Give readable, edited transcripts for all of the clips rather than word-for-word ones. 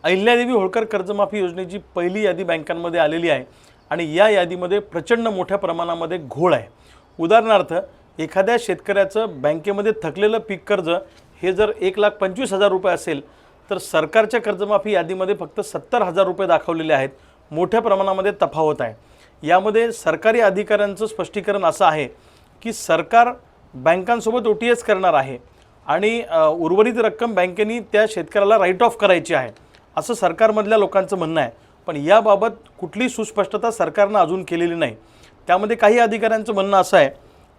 अहिल्यादेवी होळकर कर्जमाफी योजनेची पहिली यादी बँकांमध्ये आलेली आहे आणि या यादीमध्ये प्रचंड मोठ्या प्रमाणामध्ये घोळ आहे। उदाहरणार्थ एखाद्या शेतकऱ्याचं बँकेमध्ये थकलेलं पीक कर्ज हे जर 1,25,000 रुपये असेल तर सरकारच्या कर्जमाफी यादीमध्ये फक्त 70,000 रुपये दाखवलेले आहेत। मोठ्या प्रमाणामध्ये तफावत आहे। यामध्ये सरकारी अधिकाऱ्यांचं स्पष्टीकरण असं आहे की सरकार बँकांसोबत OTS करणार आहे आणि उर्वरित रक्कम बँकेनी त्या शेतकऱ्याला राईट ऑफ करायची आहे असं सरकारमधल्या लोकांचं म्हणणं आहे। पण याबाबत कुठली सुस्पष्टता सरकारनं अजून केलेली नाही। त्यामध्ये काही अधिकाऱ्यांचं म्हणणं असं आहे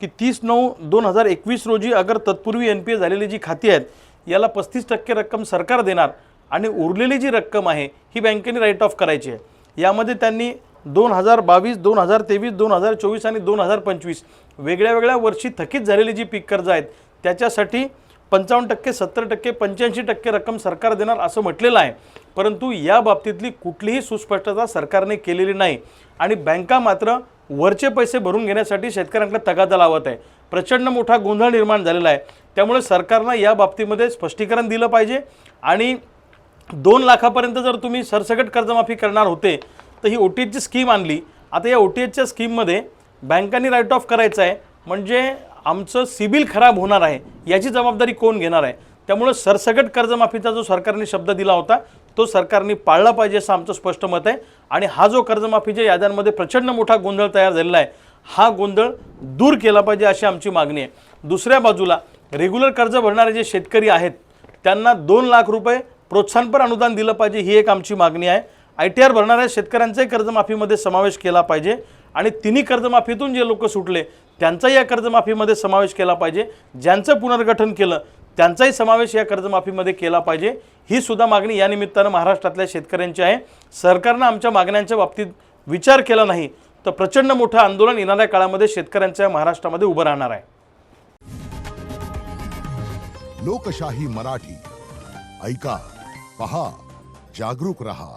की 30/9/2021 रोजी अगर तत्पूर्वी NPA झालेली जी खाती आहेत याला 35% रक्कम सरकार देणार आणि उरलेली जी रक्कम आहे ही बँकेने राईट ऑफ करायची आहे। यामध्ये त्यांनी 2022, 2023, 2024 आणि 2025 वेगळ्या वेगळ्या वर्षी थकीत झालेली जी पीक कर्ज आहेत त्याच्यासाठी 55%, 70%, 85% रक्कम सरकार देणार असं म्हटलेलं आहे। परंतु या बाबतीतली कुठलीही सुस्पष्टता सरकारने केलेली नाही आणि बँका मात्र वरचे पैसे भरून घेण्यासाठी शेतकऱ्यांकडे तगादा लावत आहे। प्रचंड मोठा गोंधळ निर्माण झालेला आहे। त्यामुळे सरकारने या बाबतीमध्ये स्पष्टीकरण दिलं पाहिजे आणि 2 लाखापर्यंत जर तुम्ही सरसकट कर्जमाफी करणार होते तर ही OTSची स्कीम आणली। आता या OTSच्या स्कीममध्ये बँकांनी राईट ऑफ करायचं आहे म्हणजे आमचं सिबिल खराब होणार आहे याची जबाबदारी कोण घेणार आहे। त्यामुळे सरसकट कर्जमाफीचा जो सरकारने शब्द दिला होता तो सरकारने पाळला पाहिजे असं आमचं स्पष्ट मत आहे। आणि हा जो कर्जमाफीच्या याद्यांमध्ये प्रचंड मोठा गोंधळ तयार झालेला आहे हा गोंधळ दूर केला पाहिजे अशी आमची मागणी आहे। दुसऱ्या बाजूला रेग्युलर कर्ज भरणारे जे शेतकरी आहेत त्यांना 2 लाख रुपये प्रोत्साहनपर अनुदान दिलं पाहिजे ही एक आमची मागणी आहे। ITR भरणाऱ्या शेतकऱ्यांचाही कर्जमाफीमध्ये समावेश केला पाहिजे आणि तिन्ही कर्जमाफीतून जे लोक सुटले त्यांचाही या कर्जमाफीमध्ये समावेश केला पाहिजे। ज्यांचं पुनर्गठन केलं त्यांचाही समावेश या कर्जमाफीमध्ये केला पाहिजे ही सुद्धा मागणी या निमित्तानं महाराष्ट्रातल्या शेतकऱ्यांची आहे। सरकारनं आमच्या मागण्यांच्या बाबतीत विचार केला नाही तर प्रचंड मोठं आंदोलन येणाऱ्या काळामध्ये शेतकऱ्यांच्या महाराष्ट्रामध्ये उभं राहणार आहे। लोकशाही मराठी ऐका, पहा, जागरूक रहा।